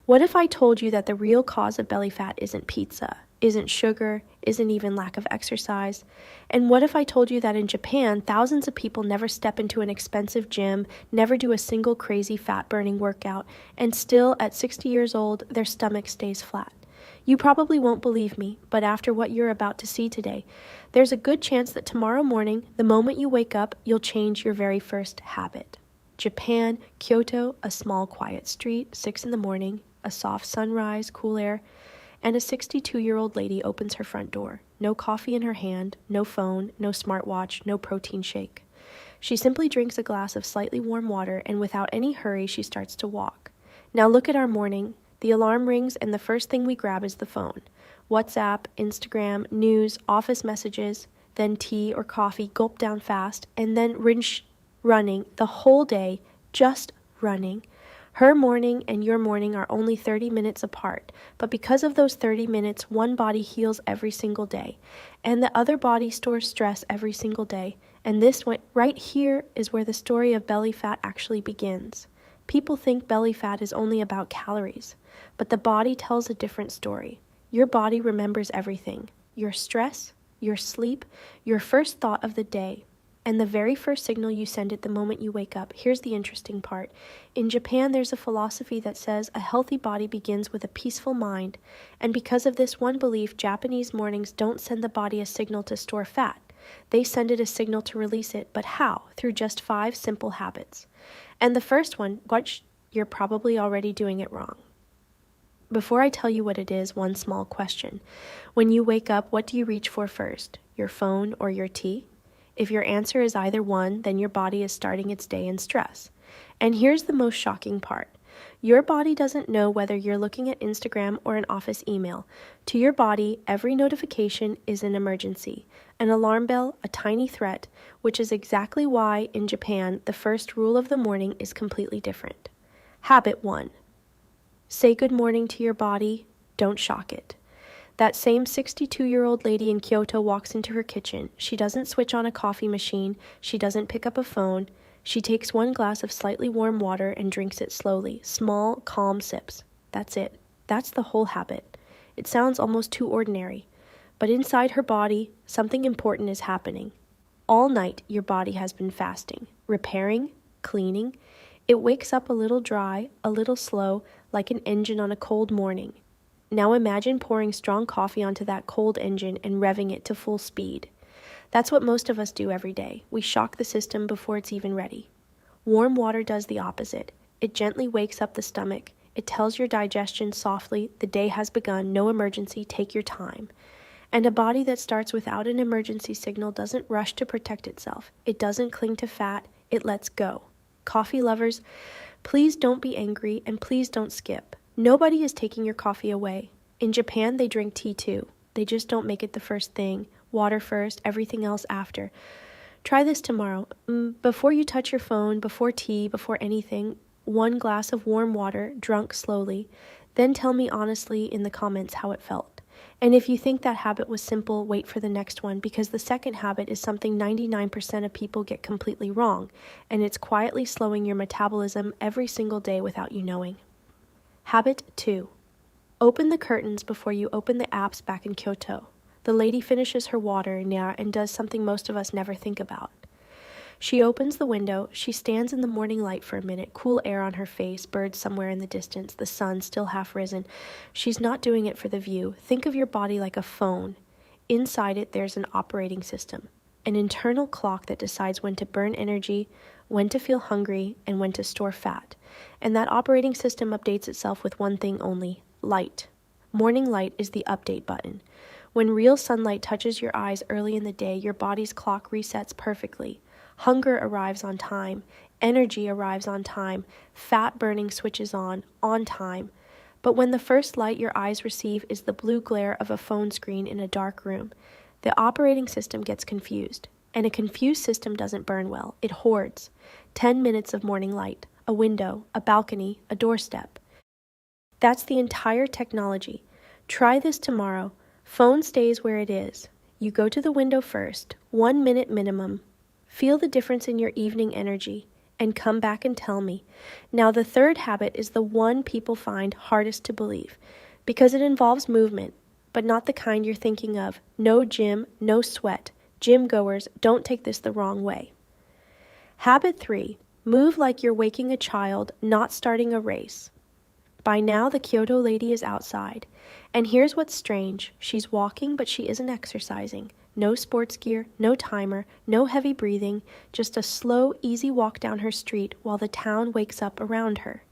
What if I told you that the real cause of belly fat isn't pizza, isn't sugar, isn't even lack of exercise? And what if I told you that in Japan, thousands of people never step into an expensive gym, never do a single crazy fat-burning workout, and still, at 60 years old, their stomach stays flat? You probably won't believe me, but after what you're about to see today, there's a good chance that tomorrow morning, the moment you wake up, you'll change your very first habit. Japan, Kyoto, a small quiet street, 6 in the morning, a soft sunrise, cool air, and a 62-year-old lady opens her front door. No coffee in her hand, no phone, no smartwatch, no protein shake. She simply drinks a glass of slightly warm water, and without any hurry, she starts to walk. Now look at our morning. The alarm rings, and the first thing we grab is the phone. WhatsApp, Instagram, news, office messages, then tea or coffee, gulp down fast, and then running the whole day, just running. Her morning and your morning are only 30 minutes apart, but because of those 30 minutes, one body heals every single day, and the other body stores stress every single day. And this right here is where the story of belly fat actually begins. People think belly fat is only about calories, but the body tells a different story. Your body remembers everything: your stress, your sleep, your first thought of the day, and the very first signal you send it the moment you wake up. Here's the interesting part. In Japan, there's a philosophy that says a healthy body begins with a peaceful mind, and because of this one belief, Japanese mornings don't send the body a signal to store fat. They send it a signal to release it, but how? Through just 5 simple habits. And the first one, you're probably already doing it wrong. Before I tell you what it is, one small question. When you wake up, what do you reach for first? Your phone or your tea? If your answer is either one, then your body is starting its day in stress. And here's the most shocking part. Your body doesn't know whether you're looking at Instagram or an office email. To your body, every notification is an emergency, an alarm bell, a tiny threat, which is exactly why, in Japan, the first rule of the morning is completely different. Habit 1. Say good morning to your body. Don't shock it. That same 62-year-old lady in Kyoto walks into her kitchen. She doesn't switch on a coffee machine. She doesn't pick up a phone. She takes one glass of slightly warm water and drinks it slowly, small, calm sips. That's it. That's the whole habit. It sounds almost too ordinary. But inside her body, something important is happening. All night, your body has been fasting, repairing, cleaning. It wakes up a little dry, a little slow, like an engine on a cold morning. Now imagine pouring strong coffee onto that cold engine and revving it to full speed. That's what most of us do every day. We shock the system before it's even ready. Warm water does the opposite. It gently wakes up the stomach. It tells your digestion softly, the day has begun, no emergency, take your time. And a body that starts without an emergency signal doesn't rush to protect itself. It doesn't cling to fat. It lets go. Coffee lovers, please don't be angry and please don't skip. Nobody is taking your coffee away. In Japan, they drink tea too. They just don't make it the first thing. Water first, everything else after. Try this tomorrow. Before you touch your phone, before tea, before anything, 1 glass of warm water, drunk slowly. Then tell me honestly in the comments how it felt. And if you think that habit was simple, wait for the next one, because the second habit is something 99% of people get completely wrong, and it's quietly slowing your metabolism every single day without you knowing. Habit 2. Open the curtains before you open the apps back in Kyoto. The lady finishes her water and does something most of us never think about. She opens the window, she stands in the morning light for a minute, cool air on her face, birds somewhere in the distance, the sun still half risen. She's not doing it for the view. Think of your body like a phone. Inside it, there's an operating system, an internal clock that decides when to burn energy, when to feel hungry, and when to store fat. And that operating system updates itself with one thing only: light. Morning light is the update button. When real sunlight touches your eyes early in the day, your body's clock resets perfectly. Hunger arrives on time, energy arrives on time, fat burning switches on time. But when the first light your eyes receive is the blue glare of a phone screen in a dark room, the operating system gets confused. And a confused system doesn't burn well, it hoards. 10 minutes of morning light, a window, a balcony, a doorstep. That's the entire technology. Try this tomorrow. Phone stays where it is. You go to the window first, 1 minute minimum. Feel the difference in your evening energy, and come back and tell me. Now, the third habit is the one people find hardest to believe because it involves movement, but not the kind you're thinking of. No gym, no sweat. Gym goers, don't take this the wrong way. Habit 3, move like you're waking a child, not starting a race. By now, the Kyoto lady is outside. And here's what's strange. She's walking, but she isn't exercising. No sports gear, no timer, no heavy breathing, just a slow, easy walk down her street while the town wakes up around her.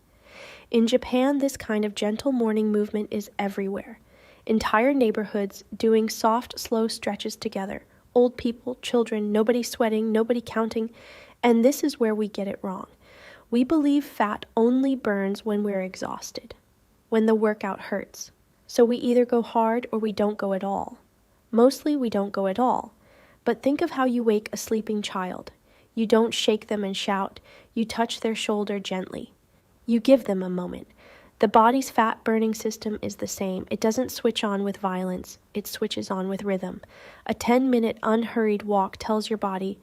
In Japan, this kind of gentle morning movement is everywhere. Entire neighborhoods doing soft, slow stretches together. Old people, children, nobody sweating, nobody counting. And this is where we get it wrong. We believe fat only burns when we're exhausted, when the workout hurts. So we either go hard or we don't go at all. Mostly we don't go at all. But think of how you wake a sleeping child. You don't shake them and shout. You touch their shoulder gently. You give them a moment. The body's fat-burning system is the same. It doesn't switch on with violence. It switches on with rhythm. A 10-minute unhurried walk tells your body,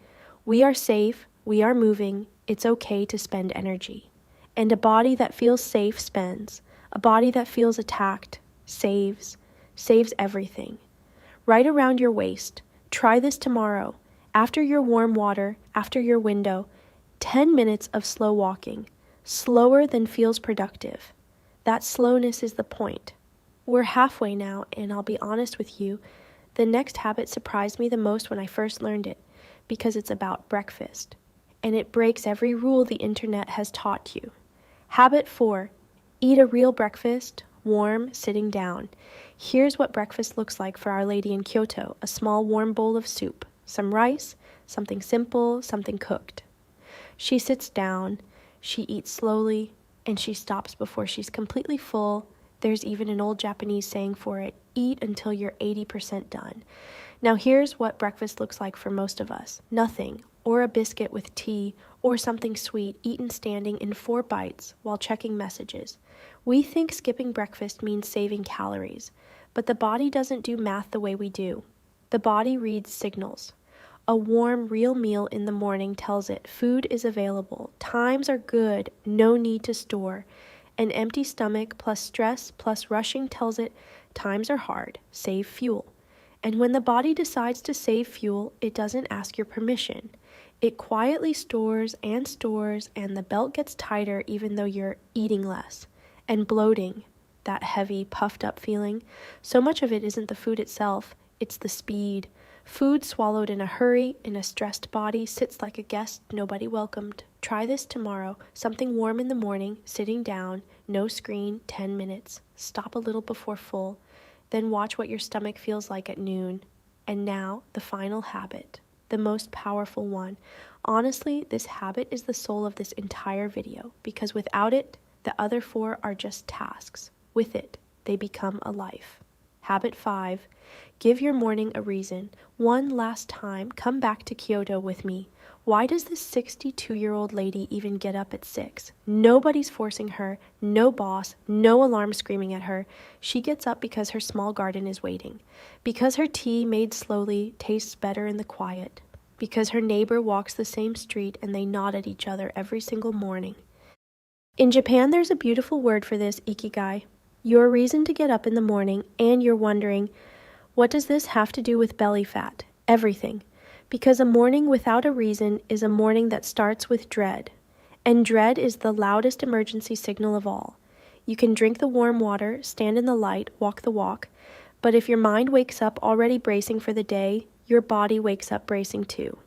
we are safe, we are moving, it's okay to spend energy. And a body that feels safe spends. A body that feels attacked saves everything. Right around your waist. Try this tomorrow. After your warm water, after your window, 10 minutes of slow walking. Slower than feels productive. That slowness is the point. We're halfway now, and I'll be honest with you, the next habit surprised me the most when I first learned it, because it's about breakfast, and it breaks every rule the internet has taught you. Habit 4, eat a real breakfast, warm, sitting down. Here's what breakfast looks like for Our Lady in Kyoto, a small warm bowl of soup, some rice, something simple, something cooked. She sits down, she eats slowly, and she stops before she's completely full. There's even an old Japanese saying for it, eat until you're 80% done. Now here's what breakfast looks like for most of us. Nothing, or a biscuit with tea, or something sweet eaten standing in 4 bites while checking messages. We think skipping breakfast means saving calories, but the body doesn't do math the way we do. The body reads signals. A warm, real meal in the morning tells it food is available, times are good, no need to store. An empty stomach plus stress plus rushing tells it times are hard, save fuel. And when the body decides to save fuel, it doesn't ask your permission. It quietly stores, and the belt gets tighter even though you're eating less. And bloating, that heavy, puffed up feeling, so much of it isn't the food itself, it's the speed. Food swallowed in a hurry, in a stressed body, sits like a guest nobody welcomed. Try this tomorrow. Something warm in the morning, sitting down, no screen, 10 minutes. Stop a little before full. Then watch what your stomach feels like at noon. And now, the final habit, the most powerful one. Honestly, this habit is the soul of this entire video, because without it, the other 4 are just tasks. With it, they become a life. Habit 5, give your morning a reason. One last time, come back to Kyoto with me. Why does this 62-year-old lady even get up at 6? Nobody's forcing her, no boss, no alarm screaming at her. She gets up because her small garden is waiting. Because her tea made slowly tastes better in the quiet. Because her neighbor walks the same street and they nod at each other every single morning. In Japan, there's a beautiful word for this, ikigai. Your reason to get up in the morning, and you're wondering, what does this have to do with belly fat? Everything. Because a morning without a reason is a morning that starts with dread. And dread is the loudest emergency signal of all. You can drink the warm water, stand in the light, walk the walk, but if your mind wakes up already bracing for the day, your body wakes up bracing too.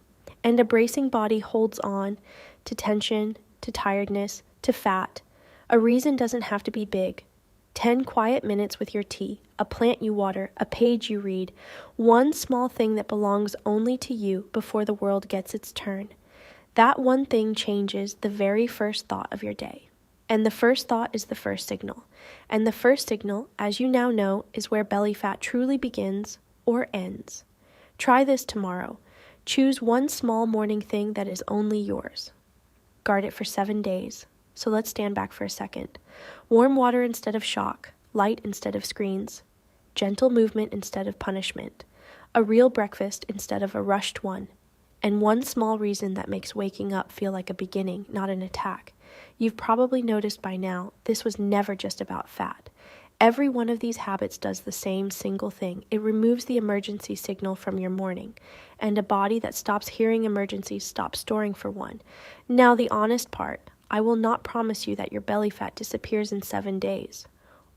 And a bracing body holds on to tension, to tiredness, to fat. A reason doesn't have to be big. 10 quiet minutes with your tea, a plant you water, a page you read, one small thing that belongs only to you before the world gets its turn. That one thing changes the very first thought of your day. And the first thought is the first signal. And the first signal, as you now know, is where belly fat truly begins or ends. Try this tomorrow. Choose one small morning thing that is only yours. Guard it for 7 days. So let's stand back for a second. Warm water instead of shock, light instead of screens, gentle movement instead of punishment, a real breakfast instead of a rushed one, and one small reason that makes waking up feel like a beginning, not an attack. You've probably noticed by now, this was never just about fat. Every one of these habits does the same single thing. It removes the emergency signal from your morning, and a body that stops hearing emergencies stops storing for one. Now, the honest part, I will not promise you that your belly fat disappears in 7 days.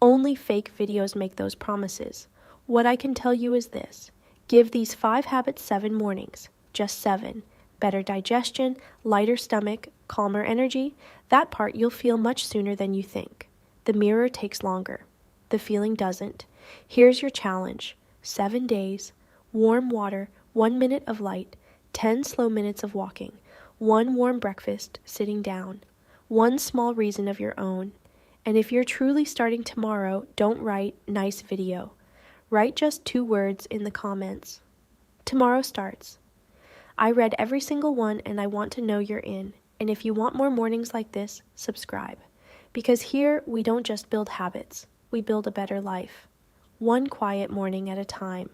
Only fake videos make those promises. What I can tell you is this. Give these 5 habits 7 mornings. Just 7. Better digestion, lighter stomach, calmer energy. That part you'll feel much sooner than you think. The mirror takes longer. The feeling doesn't. Here's your challenge. 7 days, warm water, 1 minute of light, 10 slow minutes of walking, 1 warm breakfast, sitting down, 1 small reason of your own. And if you're truly starting tomorrow, don't write nice video. Write just 2 words in the comments. Tomorrow starts. I read every single one and I want to know you're in. And if you want more mornings like this, subscribe. Because here we don't just build habits. We build a better life, one quiet morning at a time.